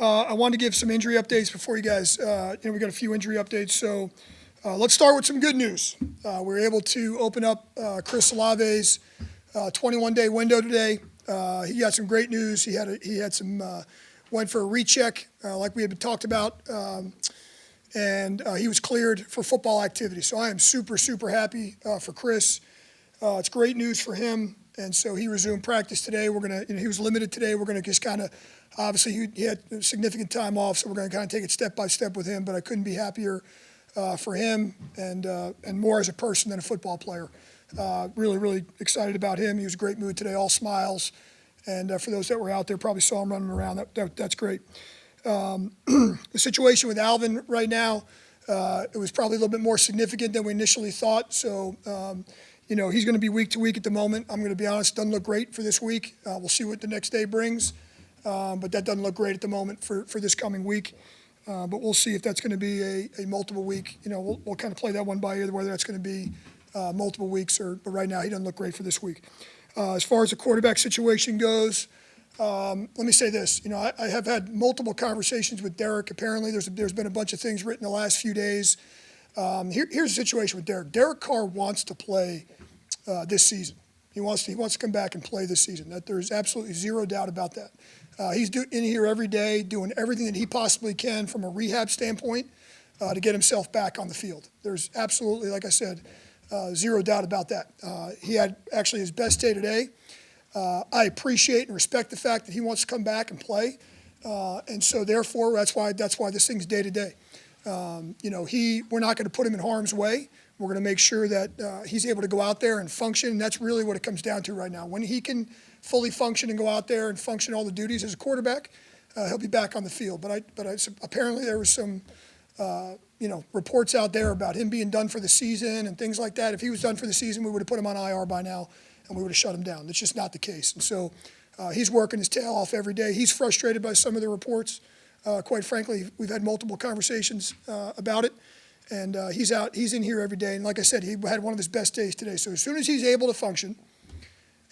I wanted to give some injury updates before you guys, we got a few injury updates. So let's start with some good news. We were able to open up Chris Olave's 21-day window today. He got some great news. He had some went for a recheck like we had been talked about, and he was cleared for football activity. So I am super, super happy for Chris. It's great news for him. And so he resumed practice today. He was limited today. We're gonna just kind of, obviously he had significant time off, so we're gonna kind of take it step by step with him. But I couldn't be happier for him and more as a person than a football player. Really, really excited about him. He was in a great mood today, all smiles. And for those that were out there, probably saw him running around. That's great. The situation with Alvin right now, it was probably a little bit more significant than we initially thought. So, he's going to be week to week at the moment. I'm going to be honest, doesn't look great for this week. We'll see what the next day brings. But that doesn't look great at the moment for this coming week. But we'll see if that's going to be a multiple week. We'll kind of play that one by ear, whether that's going to be multiple weeks but right now he doesn't look great for this week. As far as the quarterback situation goes, let me say this. I have had multiple conversations with Derek. Apparently there's been a bunch of things written the last few days. Here's the situation with Derek. Derek Carr wants to play this season. He wants to come back and play this season. That there's absolutely zero doubt about that. He's in here every day doing everything that he possibly can from a rehab standpoint to get himself back on the field. There's absolutely, like I said, zero doubt about that. He had actually his best day today. I appreciate and respect the fact that he wants to come back and play. And so therefore, that's why this thing's day to day. We're not going to put him in harm's way. We're going to make sure that he's able to go out there and function. And that's really what it comes down to right now. When he can fully function and go out there and function all the duties as a quarterback, he'll be back on the field. But apparently there was some, reports out there about him being done for the season and things like that. If he was done for the season, we would have put him on IR by now and we would have shut him down. That's just not the case. And so he's working his tail off every day. He's frustrated by some of the reports. Quite frankly, we've had multiple conversations about it. And he's in here every day. And like I said, he had one of his best days today. So as soon as he's able to function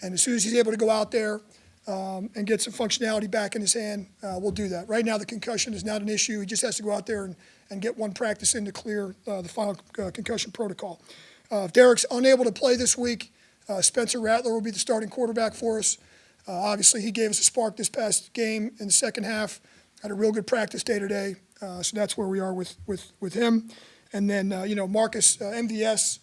and as soon as he's able to go out there and get some functionality back in his hand, we'll do that. Right now, the concussion is not an issue. He just has to go out there and get one practice in to clear the final concussion protocol. If Derek's unable to play this week, Spencer Rattler will be the starting quarterback for us. Obviously, he gave us a spark this past game in the second half. Had a real good practice day today. So that's where we are with him. And then, Marcus, MVS,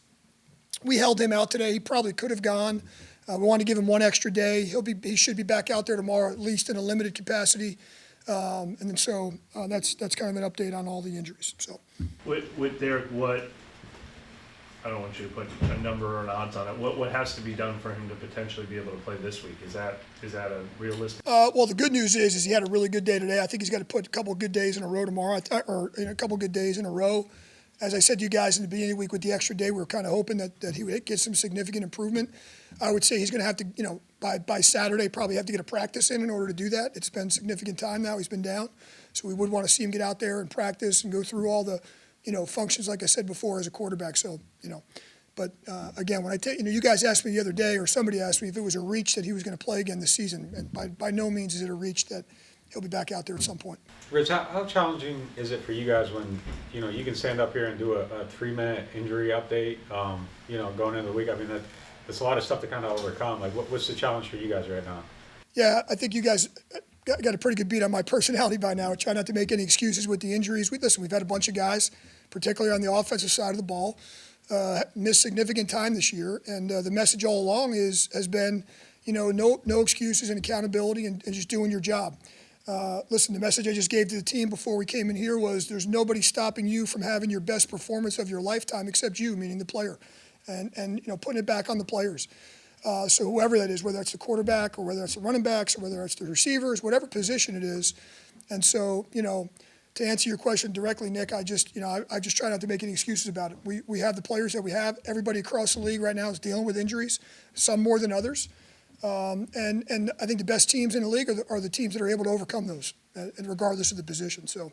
we held him out today. He probably could have gone. We want to give him one extra day. He should be back out there tomorrow, at least in a limited capacity. And then so that's kind of an update on all the injuries. So with Derek, I don't want you to put a number or an odds on it. What has to be done for him to potentially be able to play this week? Is that a realistic? Well, the good news is he had a really good day today. I think he's got to put a couple of good days in a row tomorrow, or a couple of good days in a row. As I said to you guys in the beginning of the week with the extra day, we were kind of hoping that he would get some significant improvement. I would say he's going to have to, by Saturday, probably have to get a practice in order to do that. It's been significant time now. He's been down. So we would want to see him get out there and practice and go through all the, functions, like I said before, as a quarterback. So, but again, when you guys asked me the other day, or somebody asked me if it was a reach that he was going to play again this season. And by no means is it a reach that he'll be back out there at some point. Rich, how challenging is it for you guys when, you can stand up here and do a 3-minute injury update, going into the week? I mean, that's a lot of stuff to kind of overcome. Like, what's the challenge for you guys right now? Yeah, I think you guys got a pretty good beat on my personality by now. I try not to make any excuses with the injuries. We've had a bunch of guys, particularly on the offensive side of the ball, miss significant time this year. And the message all along has been, no excuses and accountability and just doing your job. Listen, the message I just gave to the team before we came in here was there's nobody stopping you from having your best performance of your lifetime except you, meaning the player, and putting it back on the players. So whoever that is, whether it's the quarterback or whether it's the running backs or whether it's the receivers, whatever position it is. And so, to answer your question directly, Nick, I just try not to make any excuses about it. We have the players that we have. Everybody across the league right now is dealing with injuries, some more than others. And I think the best teams in the league are the teams that are able to overcome those, regardless of the position. So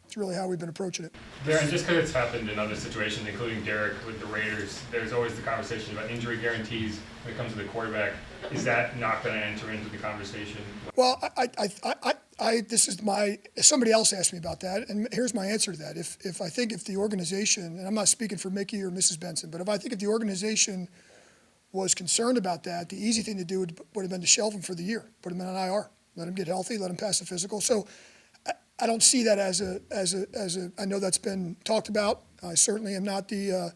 It's really how we've been approaching it. Darren, just because it's happened in other situations, including Derek with the Raiders, there's always the conversation about injury guarantees when it comes to the quarterback. Is that not going to enter into the conversation? Well, this is somebody else asked me about that, and here's my answer to that. If the organization, and I'm not speaking for Mickey or Mrs. Benson, but if the organization was concerned about that, the easy thing to do would have been to shelve him for the year, put him in an IR, let him get healthy, let him pass the physical. So I don't see that as a. I know that's been talked about. I certainly am not the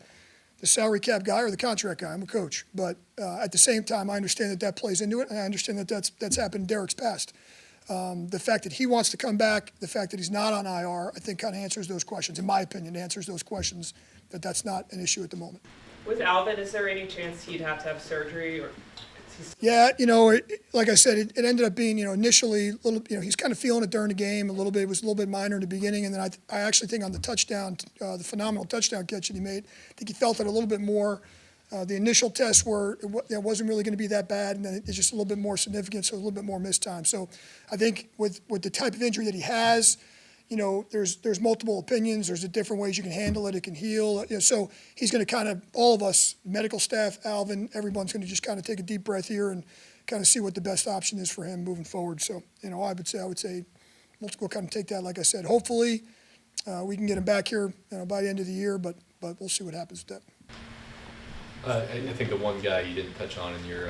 salary cap guy or the contract guy. I'm a coach, but at the same time, I understand that plays into it, and I understand that that's happened in Derek's past. The fact that he wants to come back, the fact that he's not on IR, I think kind of answers those questions. In my opinion, answers those questions. That's not an issue at the moment. With Alvin, is there any chance he'd have to have surgery, or? Yeah, like I said, it ended up being, initially a little, he's kind of feeling it during the game a little bit. It was a little bit minor in the beginning, and then I actually think on the touchdown, the phenomenal touchdown catch that he made, I think he felt it a little bit more. The initial tests were it wasn't really going to be that bad, and then it's just a little bit more significant, so a little bit more missed time. So I think with the type of injury that he has, there's multiple opinions. There's different ways you can handle it. It can heal. So he's going to kind of, all of us, medical staff, Alvin, everyone's going to just kind of take a deep breath here and kind of see what the best option is for him moving forward. So, I would say we'll kind of take that, like I said. Hopefully, we can get him back here by the end of the year, but we'll see what happens with that. I think the one guy you didn't touch on in your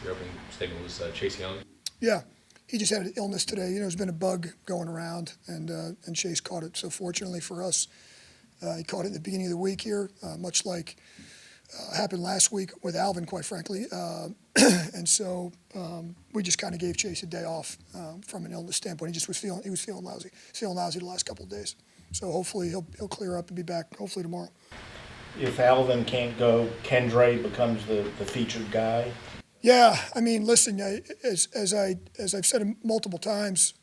opening statement was Chase Young. Yeah. He just had an illness today. There's been a bug going around, and Chase caught it. So fortunately for us, he caught it in the beginning of the week here, much like happened last week with Alvin, quite frankly. And so we just kind of gave Chase a day off from an illness standpoint. He was feeling lousy the last couple of days. So hopefully he'll clear up and be back hopefully tomorrow. If Alvin can't go, Kendre becomes the featured guy. Yeah, I mean, listen, as I've said multiple times,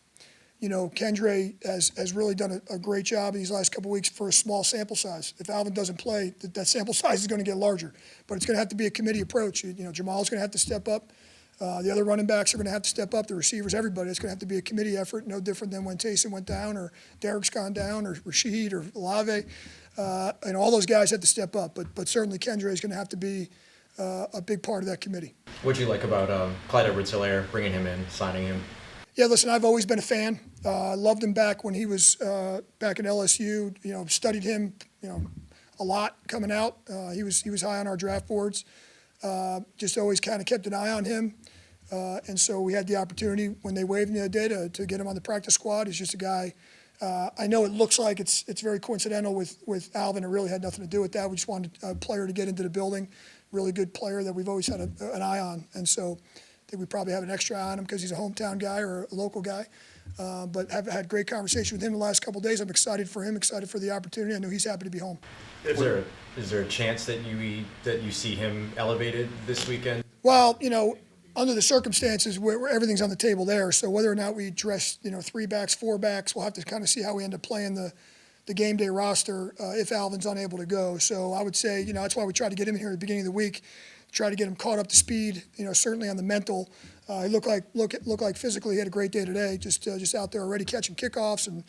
Kendre has really done a great job in these last couple of weeks for a small sample size. If Alvin doesn't play, that sample size is going to get larger. But it's going to have to be a committee approach. Jamal's going to have to step up. The other running backs are going to have to step up. The receivers, everybody. It's going to have to be a committee effort, no different than when Taysom went down or Derek's gone down or Rashid or Olave. And all those guys have to step up. But certainly Kendre is going to have to be a big part of that committee. What do you like about Clyde Edwards-Helaire, bringing him in, signing him? Yeah, listen, I've always been a fan. I loved him back when he was back at LSU. Studied him, a lot coming out. He was high on our draft boards. Just always kind of kept an eye on him. And so we had the opportunity when they waived him the other day to get him on the practice squad. He's just a guy. I know it looks like it's very coincidental with Alvin. It really had nothing to do with that. We just wanted a player to get into the building. Really good player that we've always had an eye on. And so I think we probably have an extra eye on him because he's a hometown guy or a local guy. But have had great conversation with him the last couple of days. I'm excited for him, excited for the opportunity. I know he's happy to be home. Is there a chance that you see him elevated this weekend? Well, under the circumstances where everything's on the table there, so whether or not we dress, 3 backs, 4 backs, we'll have to kind of see how we end up playing the game day roster if Alvin's unable to go. So I would say, that's why we tried to get him here at the beginning of the week, try to get him caught up to speed, certainly on the mental. He looked like physically he had a great day today, just out there already catching kickoffs and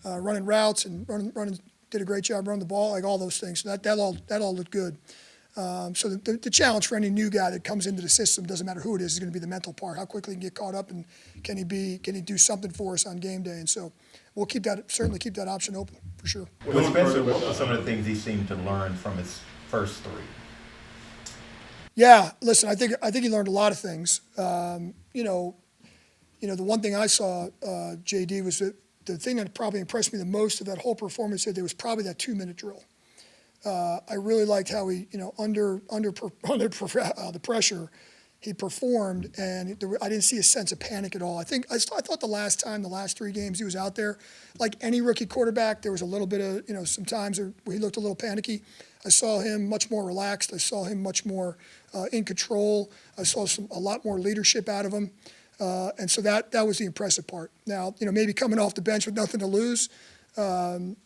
running routes and running, did a great job running the ball, like all those things. So that all looked good. So the challenge for any new guy that comes into the system, doesn't matter who it is going to be the mental part. How quickly he can get caught up, and can he do something for us on game day? And so we'll certainly keep that option open for sure. With Spencer, what were some of the things he seemed to learn from his first 3? Yeah, listen, I think he learned a lot of things. The one thing I saw, JD, was that the thing that probably impressed me the most of that whole performance today was probably that 2-minute drill. I really liked how he, under the pressure, he performed, and I didn't see a sense of panic at all. I thought the last 3 games he was out there, like any rookie quarterback, there was a little bit of, some times where he looked a little panicky. I saw him much more relaxed. I saw him much more in control. I saw a lot more leadership out of him, and so that was the impressive part. Now, maybe coming off the bench with nothing to lose. Kind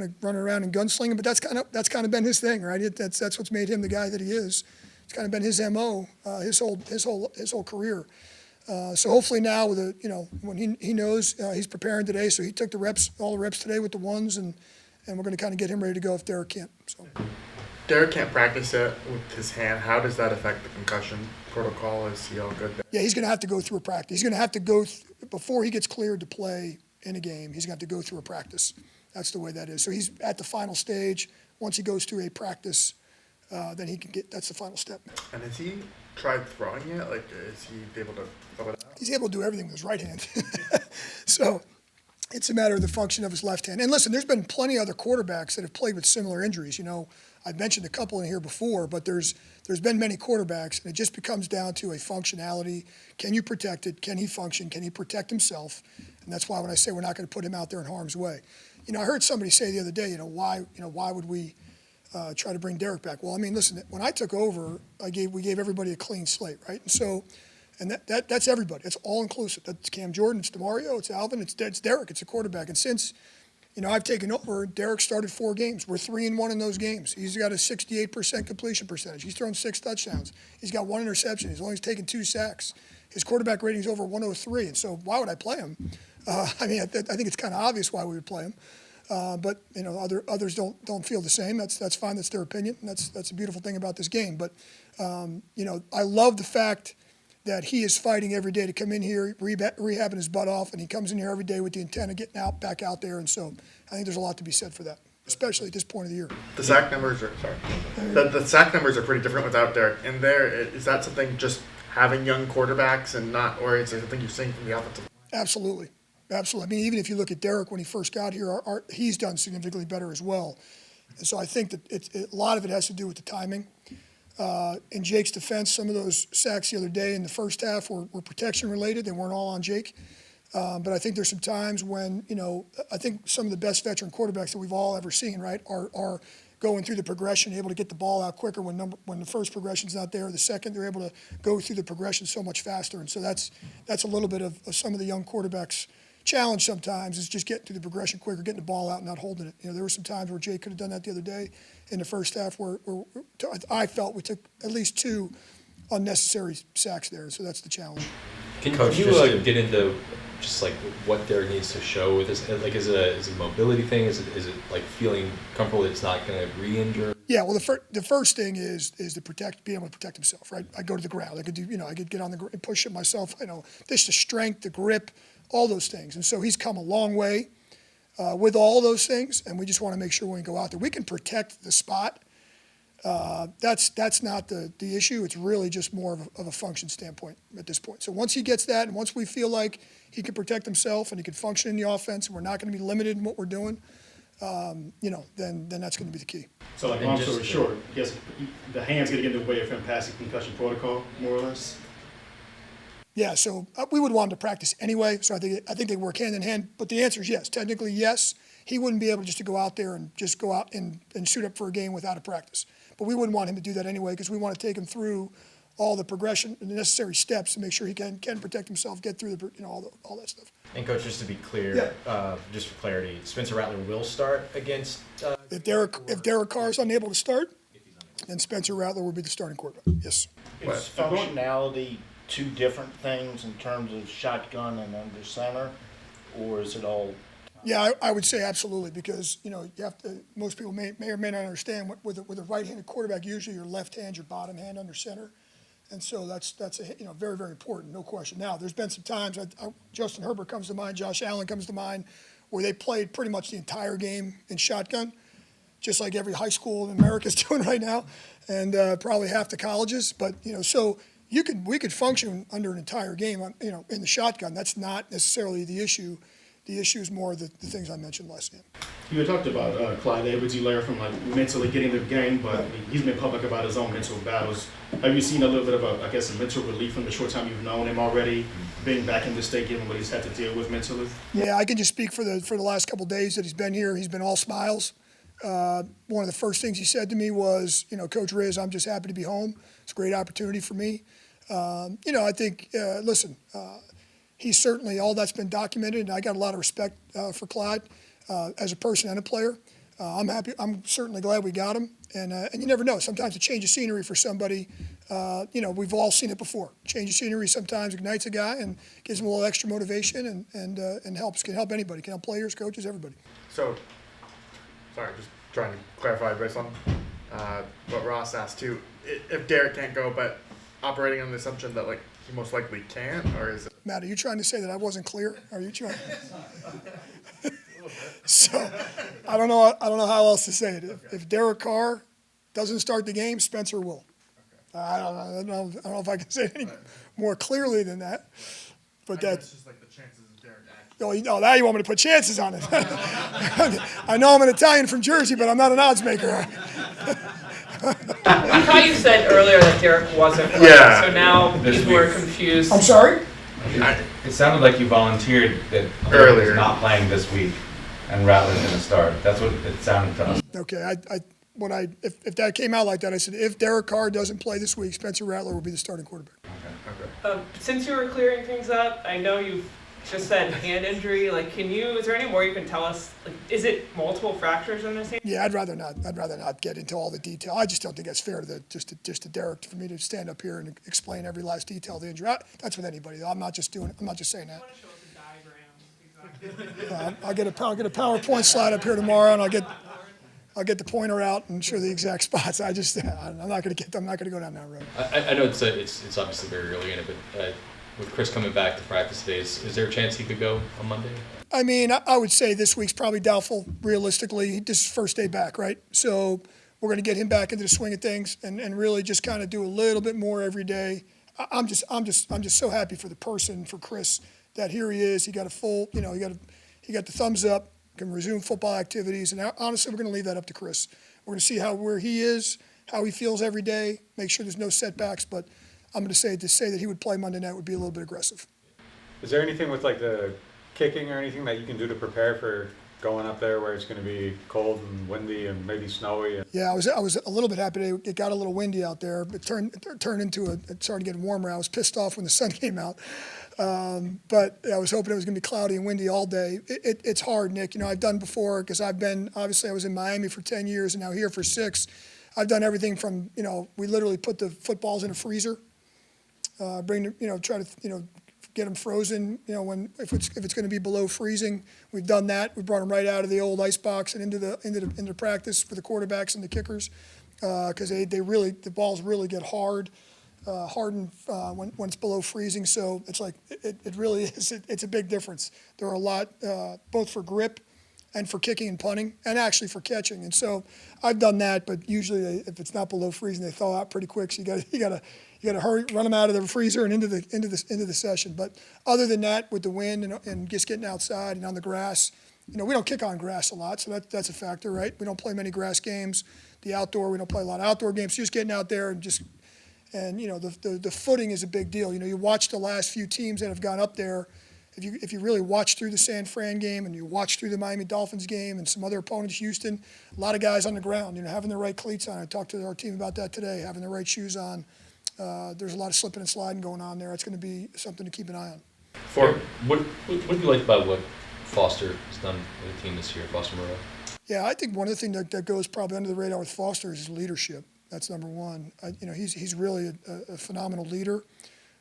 of running around and gunslinging, but that's kind of been his thing, right? That's what's made him the guy that he is. It's kind of been his MO, his whole career. So hopefully now with when he knows he's preparing today, so he took all the reps today with the ones, and we're going to kind of get him ready to go if Derek can't. So. Derek can't practice it with his hand. How does that affect the concussion protocol? Is he all good there? Yeah, he's going to have to go through a practice. He's going to have to before he gets cleared to play in a game, he's going to have to go through a practice. That's the way that is. So he's at the final stage. Once he goes through a practice, then he can that's the final step. And has he tried throwing it? Like, is he able to throw it out? He's able to do everything with his right hand. So it's a matter of the function of his left hand. And listen, there's been plenty of other quarterbacks that have played with similar injuries. I've mentioned a couple in here before, but there's been many quarterbacks, and it just becomes down to a functionality. Can you protect it? Can he function? Can he protect himself? And that's why when I say we're not going to put him out there in harm's way. I heard somebody say the other day, why would we try to bring Derek back? Well, I mean, listen, when I took over, we gave everybody a clean slate, right? And so, that's everybody. It's all inclusive. That's Cam Jordan, it's DeMario, it's Alvin, it's Derek, it's a quarterback. And since I've taken over, Derek started 4 games. We're 3-1 in those games. He's got a 68% completion percentage. He's thrown 6 touchdowns. He's got 1 interception. He's only taken 2 sacks. His quarterback rating is over 103. And so why would I play him? I think it's kind of obvious why we would play him. But others don't feel the same. That's fine. That's their opinion. And that's a beautiful thing about this game. But I love the fact that he is fighting every day to come in here, rehabbing his butt off, and he comes in here every day with the intent of getting back out there. And so I think there's a lot to be said for that, especially at this point of the year. The sack numbers are the sack numbers are pretty different without Derek in there. Is that something just having young quarterbacks and not, or is it something you're seeing from the offensive? Absolutely. I mean, even if you look at Derek when he first got here, he's done significantly better as well. And so I think that a lot of it has to do with the timing. In Jake's defense, some of those sacks the other day in the first half were protection related. They weren't all on Jake. But I think there's some times when, I think some of the best veteran quarterbacks that we've all ever seen, right, are going through the progression, able to get the ball out quicker when the first progression's not there. The second, they're able to go through the progression so much faster. And so that's a little bit of some of the young quarterbacks' challenge sometimes, is just getting through the progression quicker, getting the ball out and not holding it. There were some times where Jake could have done that the other day in the first half where I felt we took at least 2 unnecessary sacks there. So that's the challenge. Can Coach, you just get into just like what Derek needs to show with this? Like, is it a mobility thing? Is it like feeling comfortable that it's not going to re-injure? Yeah, well, the first thing is to being able to protect himself, right? I go to the ground. I could do, I could get on the ground and push it myself. Just the strength, the grip, all those things. And so he's come a long way with all those things, and we just want to make sure when we go out there, we can protect the spot. That's not the issue. It's really just more of a function standpoint at this point. So once he gets that, and once we feel like he can protect himself and he can function in the offense, and we're not going to be limited in what we're doing, then that's going to be the key. So, like, long story short, I guess the hand's going to get in the way of him passing concussion protocol, more or less? Yeah, so we would want him to practice anyway, so I think they work hand in hand. But the answer is yes. Technically, yes. He wouldn't be able just to go out there and just go out and suit up for a game without a practice. But we wouldn't want him to do that anyway, because we want to take him through all the progression and the necessary steps to make sure he can protect himself, get through all that stuff. And Coach, just to be clear, just for clarity, Spencer Rattler will start against. If Derek Carr is unable to start, then Spencer Rattler will be the starting quarterback. Yes. Is functionality 2 different things in terms of shotgun and under center, or is it all? Yeah, I would say absolutely, because you have to. Most people may or may not understand with a right-handed quarterback, usually your left hand, your bottom hand under center, and so that's very, very important, no question. Now, there's been some times Justin Herbert comes to mind, Josh Allen comes to mind, where they played pretty much the entire game in shotgun, just like every high school in America is doing right now, and probably half the colleges. But so we could function under an entire game, in the shotgun. That's not necessarily the issue. The issue is more the things I mentioned last game. You had talked about Clyde Edwards-Helaire from mentally getting the game, but he's been public about his own mental battles. Have you seen a little bit of a mental relief from the short time you've known him already, being back in the state, given what he's had to deal with mentally? Yeah, I can just speak for the last couple of days that he's been here. He's been all smiles. One of the first things he said to me was, Coach Riz, I'm just happy to be home. It's a great opportunity for me. I think, he's certainly, all that's been documented, and I got a lot of respect for Clyde as a person and a player. I'm happy. I'm certainly glad we got him. And you never know. Sometimes a change of scenery for somebody, we've all seen it before. Change of scenery sometimes ignites a guy and gives him a little extra motivation and can help anybody. Can help players, coaches, everybody. So, sorry, just trying to clarify based on what Ross asked too. If Derek can't go, but operating on the assumption that like he most likely can't, or is it? Matt, are you trying to say that I wasn't clear? Are you trying? So, I don't know how else to say it. If Derek Carr doesn't start the game, Spencer will. I don't know if I can say it any more clearly than that. But that's just like the chances of Derek actually. now you want me to put chances on it. I know I'm an Italian from Jersey, but I'm not an odds maker. I thought you said earlier that Derek wasn't playing, Yeah. so now This people are week. confused. I'm sorry? It sounded like you volunteered that Earlier. he's not playing this week and Rattler's going to start. That's what it sounded to us. Okay, if that came out like that, I said if Derek Carr doesn't play this week, Spencer Rattler will be the starting quarterback. Since you were clearing things up, I know you've just said hand injury. Like, is there any more you can tell us? Like, is it multiple fractures in this hand? Yeah, I'd rather not get into all the detail. I just don't think that's fair to just to Derek for me to stand up here and explain every last detail of the injury. That's with anybody, though. I'm not just saying that. I want to show us a diagram. Exactly. I'll get a PowerPoint slide up here tomorrow, and I'll get the pointer out and show the exact spots. I'm not going to go down that road. I know it's obviously very early in it, but with Chris coming back to practice today, is there a chance he could go on Monday? I mean, I would say this week's probably doubtful, realistically. This is his first day back, right? So we're going to get him back into the swing of things and really just kind of do a little bit more every day. I'm just so happy for the person, for Chris, that here he is. He got a full, he got the thumbs up, can resume football activities. And honestly, we're going to leave that up to Chris. We're going to see where he is, how he feels every day, make sure there's no setbacks. But I'm going to say that he would play Monday night would be a little bit aggressive. Is there anything with like the kicking or anything that you can do to prepare for going up there where it's going to be cold and windy and maybe snowy? Yeah, I was a little bit happy. It got a little windy out there. It turned into it started getting warmer. I was pissed off when the sun came out, but I was hoping it was going to be cloudy and windy all day. It's hard, Nick. I've done before because I was in Miami for 10 years and now here for 6. I've done everything from we literally put the footballs in a freezer, try to get them frozen. If it's going to be below freezing, we've done that. We brought them right out of the old ice box and into practice for the quarterbacks and the kickers because the balls really get hardened when it's below freezing. So it's like it really is. It's a big difference. There are a lot both for grip and for kicking and punting and actually for catching. And so I've done that, but usually if it's not below freezing, they thaw out pretty quick. So you got to hurry, run them out of the freezer and into the session. But other than that, with the wind and just getting outside and on the grass, we don't kick on grass a lot, so that's a factor, right? We don't play many grass games. We don't play a lot of outdoor games. So just getting out there and the footing is a big deal. You watch the last few teams that have gone up there. If you really watch through the San Fran game and you watch through the Miami Dolphins game and some other opponents, Houston, a lot of guys on the ground, having the right cleats on. I talked to our team about that today, having the right shoes on. There's a lot of slipping and sliding going on there. It's going to be something to keep an eye on. What do you like about what Foster has done with the team this year, Foster Moreau? Yeah, I think one of the things that goes probably under the radar with Foster is his leadership. That's number one. He's really a phenomenal leader.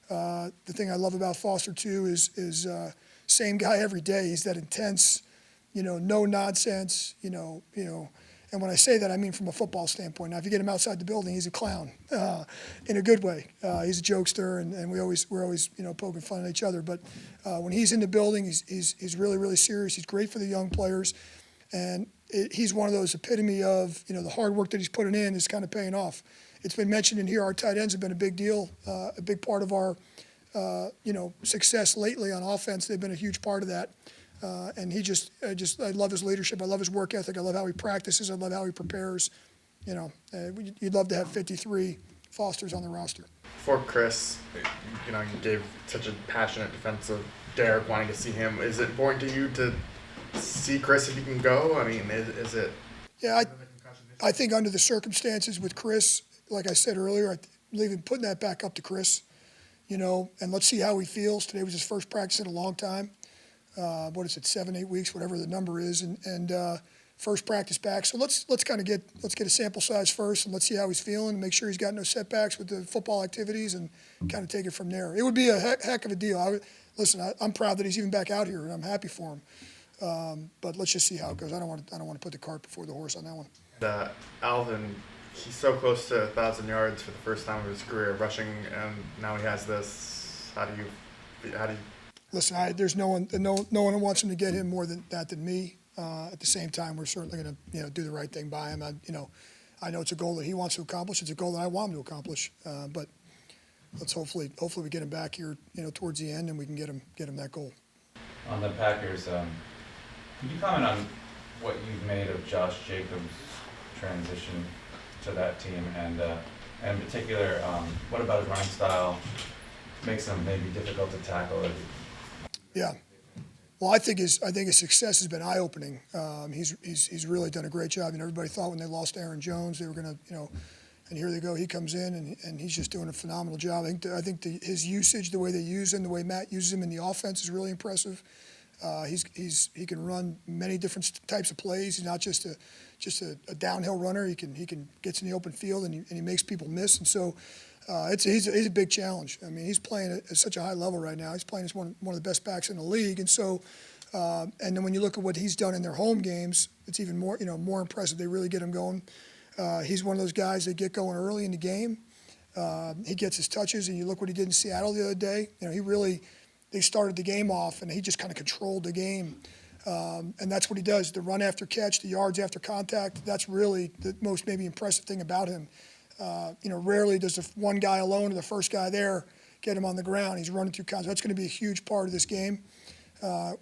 The thing I love about Foster too is same guy every day. He's that intense, no nonsense, And when I say that, I mean from a football standpoint. Now, if you get him outside the building, he's a clown in a good way. He's a jokester, and we're always poking fun at each other. But when he's in the building, he's really, really serious. He's great for the young players, and he's one of those epitome of the hard work that he's putting in is kind of paying off. It's been mentioned in here. Our tight ends have been a big deal, a big part of our success lately on offense. They've been a huge part of that. And I love his leadership. I love his work ethic. I love how he practices. I love how he prepares. You'd love to have 53 Fosters on the roster. For Chris, you gave such a passionate defense of Derek wanting to see him. Is it important to you to see Chris if he can go? I mean, is it? Yeah, I think under the circumstances with Chris, like I said earlier, I believe in putting that back up to Chris, and let's see how he feels. Today was his first practice in a long time. What is it, 7-8 weeks, whatever the number is, and first practice back. So let's kind of get a sample size first, and let's see how he's feeling, and make sure he's got no setbacks with the football activities, and kind of take it from there. It would be a heck of a deal. I'm proud that he's even back out here, and I'm happy for him. But let's just see how it goes. I don't want to put the cart before the horse on that one. Alvin, he's so close to 1,000 yards for the first time of his career rushing, and now he has this. How do you? Listen, there's no one who wants him to get him more than me. At the same time, we're certainly going to do the right thing by him. I know it's a goal that he wants to accomplish. It's a goal that I want him to accomplish. But let's hopefully we get him back here towards the end, and we can get him that goal. On the Packers, could you comment on what you've made of Josh Jacobs' transition to that team, and in particular, what about his running style makes him maybe difficult to tackle? Yeah. Well, I think his success has been eye-opening. He's really done a great job. Everybody thought when they lost Aaron Jones they were going to, and here they go. He comes in and he's just doing a phenomenal job. I think his usage, the way they use him, the way Matt uses him in the offense is really impressive. He can run many different types of plays. He's not just a downhill runner. He gets in the open field and he makes people miss. And so he's a big challenge. I mean, he's playing at such a high level right now. He's playing as one of the best backs in the league. And so, and then when you look at what he's done in their home games, it's even more impressive. They really get him going. He's one of those guys that get going early in the game. He gets his touches, and you look what he did in Seattle the other day. They started the game off, and he just kind of controlled the game. And that's what he does, the run after catch, the yards after contact. That's really the most maybe impressive thing about him. Rarely does the one guy alone or the first guy there get him on the ground. He's running through contact. That's going to be a huge part of this game.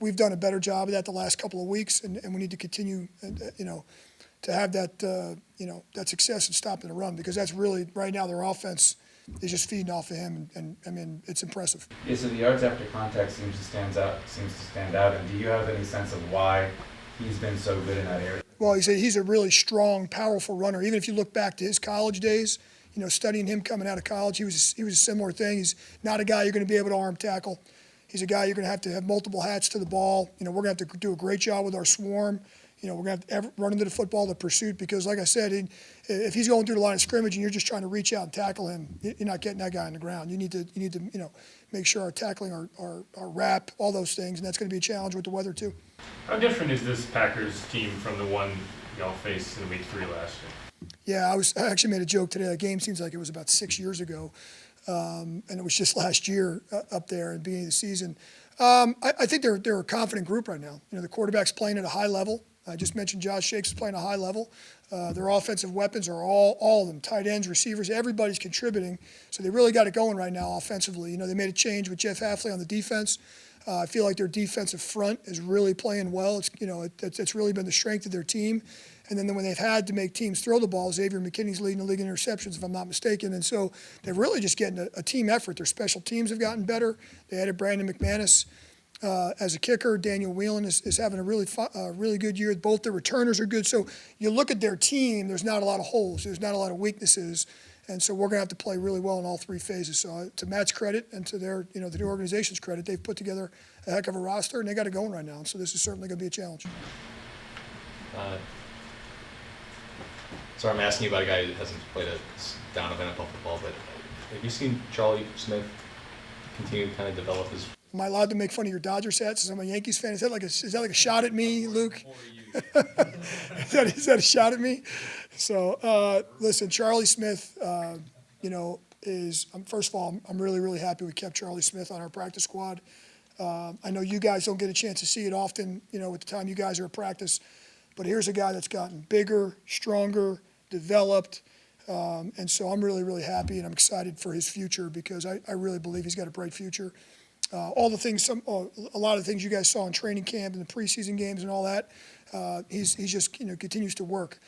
We've done a better job of that the last couple of weeks, and we need to continue, to have that, that success in stopping the run, because that's really, right now, their offense is just feeding off of him, and I mean, it's impressive. Yeah, so the yards after contact seems to stand out. And do you have any sense of why he's been so good in that area? Well, he's a really strong, powerful runner. Even if you look back to his college days, studying him coming out of college, he was a similar thing. He's not a guy you're going to be able to arm tackle. He's a guy you're going to have multiple hats to the ball. We're going to have to do a great job with our swarm. We're going to have to run into the football, the pursuit, because, like I said, if he's going through the line of scrimmage and you're just trying to reach out and tackle him, you're not getting that guy on the ground. You need to make sure our tackling, our wrap, all those things, and that's going to be a challenge with the weather too. How different is this Packers team from the one y'all faced in Week 3 last year? Yeah, I actually made a joke today. The game seems like it was about 6 years ago, and it was just last year up there at the beginning of the season. I think they're a confident group right now. The quarterback's playing at a high level. I just mentioned Josh Jacobs is playing at a high level. Their offensive weapons are all of them, tight ends, receivers, everybody's contributing. So they really got it going right now offensively. They made a change with Jeff Hafley on the defense. I feel like their defensive front is really playing well. It's really been the strength of their team. And then when they've had to make teams throw the ball, Xavier McKinney's leading the league in interceptions, if I'm not mistaken. And so they're really just getting a team effort. Their special teams have gotten better. They added Brandon McManus as a kicker. Daniel Whelan is having a really good year. Both the returners are good. So you look at their team, there's not a lot of holes. There's not a lot of weaknesses. And so we're going to have to play really well in all three phases. So to Matt's credit and to their, the new organization's credit, they've put together a heck of a roster, and they got it going right now. So this is certainly going to be a challenge. Sorry, I'm asking you about a guy who hasn't played a down of NFL football, but have you seen Charlie Smith continue to kind of develop his? Am I allowed to make fun of your Dodgers hat since I'm a Yankees fan? Is that like a shot at me, Luke? Is that a shot at me? So listen, Charlie Smith, first of all, I'm really, really happy we kept Charlie Smith on our practice squad. I know you guys don't get a chance to see it often, at the time you guys are at practice, but here's a guy that's gotten bigger, stronger, developed, and so I'm really, really happy, and I'm excited for his future because I really believe he's got a bright future. A lot of the things you guys saw in training camp and the preseason games and all that, he's just continues to work.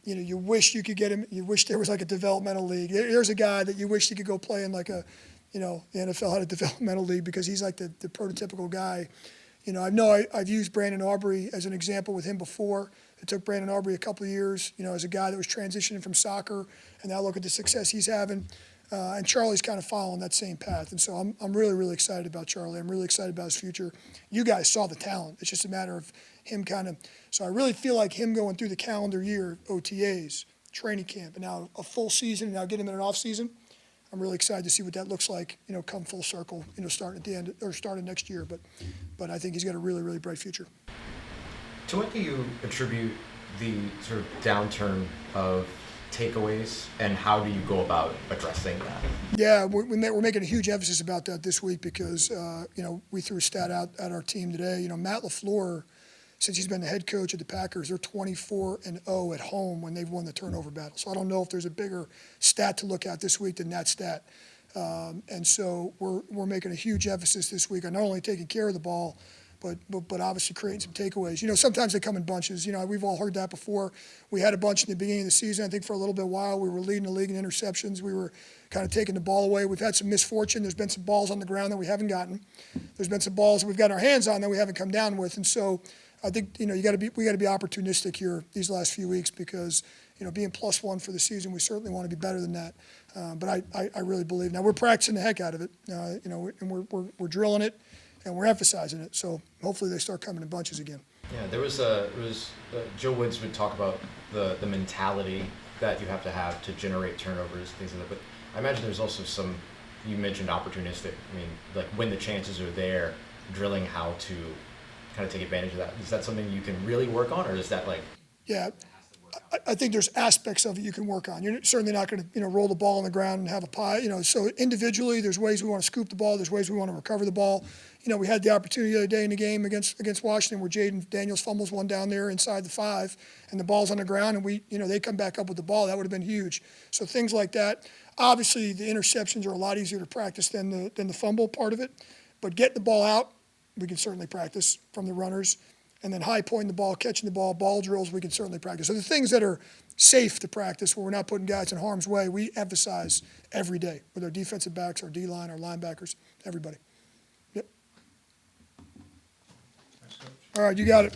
You wish you could get him. You wish there was like a developmental league. There's a guy that you wish he could go play in like the NFL had a developmental league because he's like the prototypical guy. I've used Brandon Aubrey as an example with him before. It took Brandon Aubrey a couple of years, as a guy that was transitioning from soccer, and now look at the success he's having. And Charlie's kind of following that same path. And so I'm really, really excited about Charlie. I'm really excited about his future. You guys saw the talent. It's just a matter of him kind of, so I really feel like him going through the calendar year, OTAs, training camp, and now a full season, and now get him in an off season. I'm really excited to see what that looks like, come full circle, starting at the end or starting next year. But I think he's got a really, really bright future. To what do you attribute the sort of downturn of takeaways, and how do you go about addressing that? Yeah, we're making a huge emphasis about that this week because, we threw a stat out at our team today. Matt LaFleur, since he's been the head coach of the Packers, they're 24-0 at home when they've won the turnover battle. So I don't know if there's a bigger stat to look at this week than that stat. And so we're making a huge emphasis this week on not only taking care of the ball, but obviously creating some takeaways. Sometimes they come in bunches. We've all heard that before. We had a bunch in the beginning of the season. I think for a little bit while we were leading the league in interceptions. We were kind of taking the ball away. We've had some misfortune. There's been some balls on the ground that we haven't gotten. There's been some balls that we've got our hands on that we haven't come down with. And so I think we got to be opportunistic here these last few weeks because being +1 for the season, we certainly want to be better than that. But I really believe now we're practicing the heck out of it. And we're drilling it. And we're emphasizing it, so hopefully they start coming in bunches again. Yeah, Joe Woods would talk about the mentality that you have to generate turnovers, things like that. But I imagine there's also you mentioned opportunistic. I mean, like when the chances are there, drilling how to kind of take advantage of that. Is that something you can really work on, or is that like? Yeah, I think there's aspects of it you can work on. You're certainly not going to roll the ball on the ground and have a pie. So individually, there's ways we want to scoop the ball. There's ways we want to recover the ball. We had the opportunity the other day in the game against Washington where Jaden Daniels fumbles one down there inside the 5, and the ball's on the ground, and they come back up with the ball. That would have been huge. So things like that. Obviously, the interceptions are a lot easier to practice than the fumble part of it. But getting the ball out, we can certainly practice from the runners. And then high pointing the ball, catching the ball drills, we can certainly practice. So the things that are safe to practice where we're not putting guys in harm's way, we emphasize every day with our defensive backs, our D-line, our linebackers, everybody. Yep. All right, you got it.